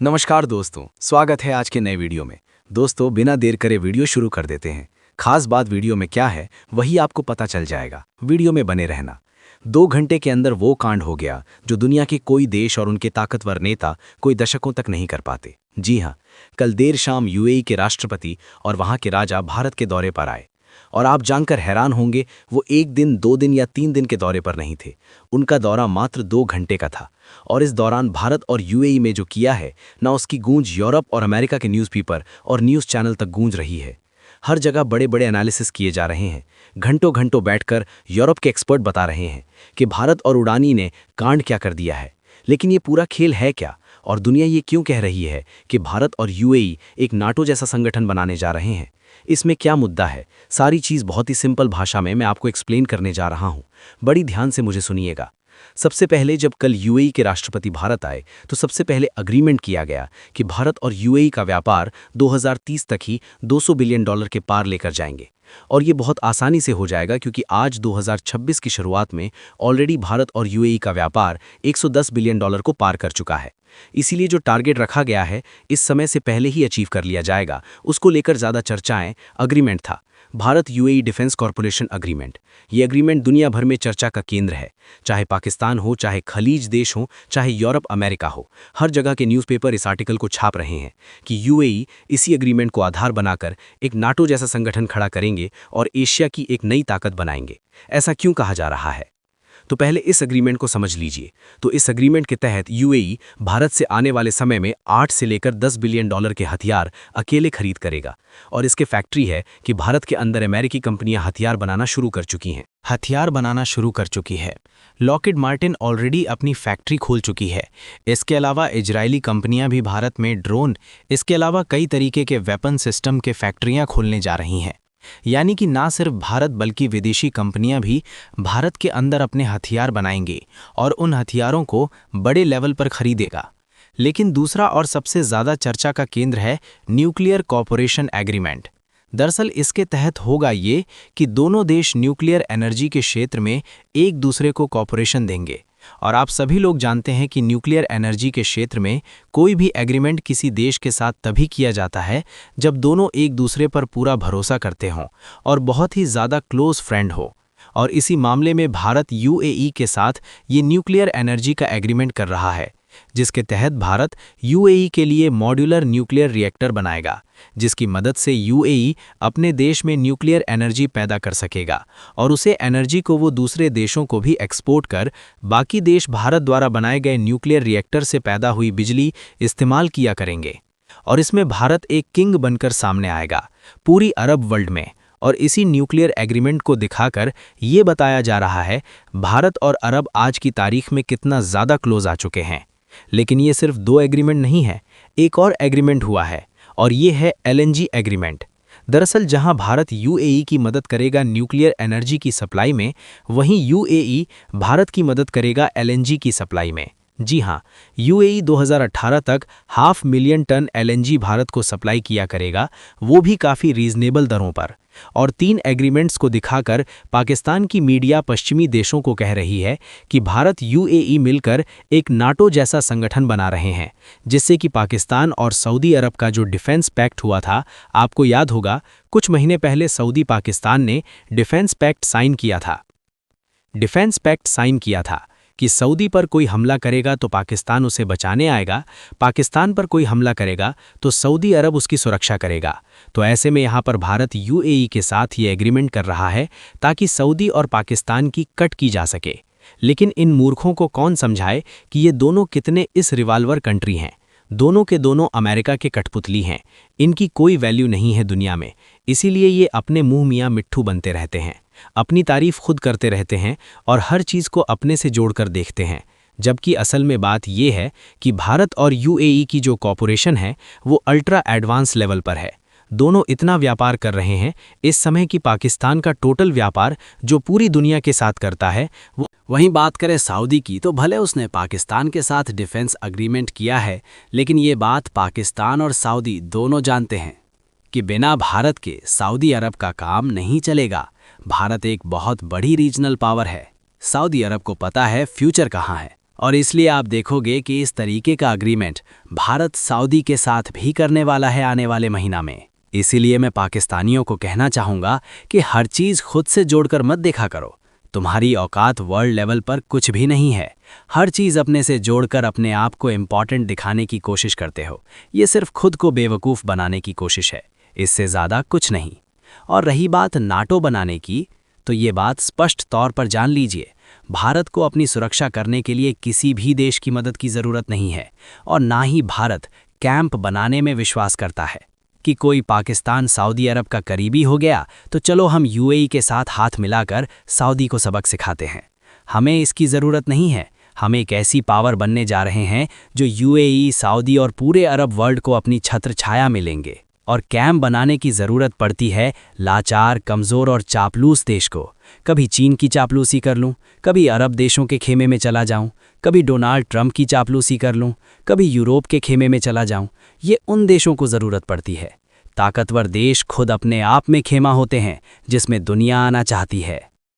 नमस्कार दोस्तों, स्वागत है आज के नए वीडियो में। दोस्तों, बिना देर करे वीडियो शुरू कर देते हैं। खास बात वीडियो में क्या है वही आपको पता चल जाएगा। वीडियो में बने रहना। 2 घंटे के अंदर वो कांड हो गया जो दुनिया के कोई देश और उनके ताकतवर नेता कोई दशकों तक नहीं कर पाते। जी हाँ, कल देर शाम यूएई के राष्ट्रपति और वहाँ के राजा भारत के दौरे पर आए। और आप जानकर हैरान होंगे, वो 1 दिन, 2 दिन या 3 दिन के दौरे पर नहीं थे। उनका दौरा मात्र 2 घंटे का था। और इस दौरान भारत और यूएई में जो किया है ना, उसकी गूंज यूरोप और अमेरिका के न्यूज़पेपर और न्यूज़ चैनल तक गूंज रही है। हर जगह बड़े बड़े एनालिसिस किए जा रहे हैं। घंटों घंटों बैठकर यूरोप के एक्सपर्ट बता रहे हैं कि भारत और उड़ानी ने कांड क्या कर दिया है। लेकिन ये पूरा खेल है क्या, और दुनिया ये क्यों कह रही है कि भारत और यूएई एक नाटो जैसा संगठन बनाने जा रहे हैं? इसमें क्या मुद्दा है? सारी चीज़ बहुत ही सिंपल भाषा में मैं आपको एक्सप्लेन करने जा रहा हूँ। बड़ी ध्यान से मुझे सुनिएगा। सबसे पहले जब कल यूएई के राष्ट्रपति भारत आए तो सबसे पहले अग्रीमेंट किया गया कि भारत और यूएई का व्यापार 2030 तक ही $200 बिलियन के पार लेकर जाएंगे। और ये बहुत आसानी से हो जाएगा क्योंकि आज 2026 की शुरुआत में ऑलरेडी भारत और यूएई का व्यापार $110 बिलियन को पार कर चुका है। इसीलिए जो टारगेट रखा गया है इस समय से पहले ही अचीव कर लिया जाएगा। उसको लेकर ज़्यादा चर्चाएं अग्रीमेंट था, Bharat UAE defence corporation agreement. ये अग्रीमेंट दुनिया भर में चर्चा का केंद्र है। चाहे पाकिस्तान हो, चाहे खलीज देश हो, चाहे यूरोप अमेरिका हो, हर जगह के न्यूज़पेपर इस आर्टिकल को छाप रहे हैं कि यूएई इसी अग्रीमेंट को आधार बनाकर एक नाटो जैसा संगठन खड़ा करेंगे और एशिया की एक नई ताकत बनाएंगे। ऐसा क्यों कहा जा रहा है? तो पहले इस अग्रीमेंट को समझ लीजिए। तो इस अग्रीमेंट के तहत यूएई भारत से आने वाले समय में 8 से लेकर $10 बिलियन के हथियार अकेले खरीद करेगा। और इसके फैक्ट्री है कि भारत के अंदर अमेरिकी कंपनियां हथियार बनाना शुरू कर चुकी है। लॉकहीड मार्टिन ऑलरेडी अपनी फैक्ट्री खोल चुकी है। इसके अलावा इजरायली कंपनियां भी भारत में ड्रोन, इसके अलावा कई तरीके के वेपन सिस्टम के फैक्ट्रियां खोलने जा रही हैं। यानी कि ना सिर्फ भारत बल्कि विदेशी कंपनियां भी भारत के अंदर अपने हथियार बनाएंगे और उन हथियारों को बड़े लेवल पर खरीदेगा। लेकिन दूसरा और सबसे ज़्यादा चर्चा का केंद्र है न्यूक्लियर कॉर्पोरेशन एग्रीमेंट। दरअसल इसके तहत होगा ये कि दोनों देश न्यूक्लियर एनर्जी के क्षेत्र में एक दूसरे को कॉर्पोरेशन देंगे। और आप सभी लोग जानते हैं कि न्यूक्लियर एनर्जी के क्षेत्र में कोई भी एग्रीमेंट किसी देश के साथ तभी किया जाता है जब दोनों एक दूसरे पर पूरा भरोसा करते हों और बहुत ही ज़्यादा क्लोज फ्रेंड हो। और इसी मामले में भारत यूएई के साथ ये न्यूक्लियर एनर्जी का एग्रीमेंट कर रहा है, जिसके तहत भारत यूएई के लिए मॉड्यूलर न्यूक्लियर रिएक्टर बनाएगा, जिसकी मदद से यूएई अपने देश में न्यूक्लियर एनर्जी पैदा कर सकेगा और उसे एनर्जी को वो दूसरे देशों को भी एक्सपोर्ट कर बाकी देश भारत द्वारा बनाए गए न्यूक्लियर रिएक्टर से पैदा हुई बिजली इस्तेमाल किया करेंगे। और इसमें भारत एक किंग बनकर सामने आएगा पूरी अरब वर्ल्ड में। और इसी न्यूक्लियर एग्रीमेंट को दिखाकर ये बताया जा रहा है भारत और अरब आज की तारीख में कितना ज़्यादा क्लोज आ चुके हैं। लेकिन ये सिर्फ 2 एग्रीमेंट नहीं है, एक और एग्रीमेंट हुआ है और ये है एलएनजी एग्रीमेंट। दरअसल जहां भारत यूएई की मदद करेगा न्यूक्लियर एनर्जी की सप्लाई में, वहीं यूएई भारत की मदद करेगा एलएनजी की सप्लाई में। जी हां, यूएई 2018 तक 500,000 टन एलएनजी भारत को सप्लाई किया करेगा, वो भी काफ़ी रीजनेबल दरों पर। और 3 एग्रीमेंट्स को दिखाकर पाकिस्तान की मीडिया पश्चिमी देशों को कह रही है कि भारत यूएई मिलकर एक नाटो जैसा संगठन बना रहे हैं, जिससे कि पाकिस्तान और सऊदी अरब का जो डिफेंस पैक्ट हुआ था, आपको याद होगा कुछ महीने पहले सऊदी पाकिस्तान ने डिफेंस पैक्ट साइन किया था कि सऊदी पर कोई हमला करेगा तो पाकिस्तान उसे बचाने आएगा, पाकिस्तान पर कोई हमला करेगा तो सऊदी अरब उसकी सुरक्षा करेगा। तो ऐसे में यहाँ पर भारत यूएई के साथ ये एग्रीमेंट कर रहा है ताकि सऊदी और पाकिस्तान की कट की जा सके। लेकिन इन मूर्खों को कौन समझाए कि ये दोनों कितने इस रिवाल्वर कंट्री हैं। दोनों के दोनों अमेरिका के कठपुतली हैं, इनकी कोई वैल्यू नहीं है दुनिया में। इसीलिए ये अपने मुंह मियाँ मिट्ठू बनते रहते हैं, अपनी तारीफ खुद करते रहते हैं और हर चीज़ को अपने से जोड़कर देखते हैं। जबकि असल में बात यह है कि भारत और यूएई की जो कॉर्पोरेशन है वो अल्ट्रा एडवांस लेवल पर है। दोनों इतना व्यापार कर रहे हैं इस समय कि पाकिस्तान का टोटल व्यापार जो पूरी दुनिया के साथ करता है वो। वहीं बात करें सऊदी की, तो भले उसने पाकिस्तान के साथ डिफेंस अग्रीमेंट किया है, लेकिन ये बात पाकिस्तान और सऊदी दोनों जानते हैं कि बिना भारत के सऊदी अरब का काम नहीं चलेगा। भारत एक बहुत बड़ी रीजनल पावर है। सऊदी अरब को पता है फ्यूचर कहाँ है। और इसलिए आप देखोगे कि इस तरीके का अग्रीमेंट भारत सऊदी के साथ भी करने वाला है आने वाले महीना में। इसीलिए मैं पाकिस्तानियों को कहना चाहूँगा कि हर चीज़ खुद से जोड़कर मत देखा करो। तुम्हारी औकात वर्ल्ड लेवल पर कुछ भी नहीं है। हर चीज़ अपने से जोड़कर अपने आप को इम्पॉर्टेंट दिखाने की कोशिश करते हो। ये सिर्फ खुद को बेवकूफ़ बनाने की कोशिश है, इससे ज़्यादा कुछ नहीं। और रही बात नाटो बनाने की, तो ये बात स्पष्ट तौर पर जान लीजिए, भारत को अपनी सुरक्षा करने के लिए किसी भी देश की मदद की ज़रूरत नहीं है और ना ही भारत कैंप बनाने में विश्वास करता है कि कोई पाकिस्तान सऊदी अरब का करीबी हो गया तो चलो हम यूएई के साथ हाथ मिलाकर सऊदी को सबक सिखाते हैं। हमें इसकी ज़रूरत नहीं है। हम एक ऐसी पावर बनने जा रहे हैं जो यूएई, सऊदी और पूरे अरब वर्ल्ड को अपनी छत्र छाया में लेंगे। और कैंप बनाने की ज़रूरत पड़ती है लाचार, कमज़ोर और चापलूस देश को। कभी चीन की चापलूसी कर लूँ, कभी अरब देशों के खेमे में चला जाऊँ, कभी डोनाल्ड ट्रंप की चापलूसी कर लूँ, कभी यूरोप के खेमे में चला जाऊँ। ये उन देशों को ज़रूरत पड़ती है। ताकतवर देश खुद अपने आप में खेमा होते हैं जिसमें दुनिया आना चाहती है।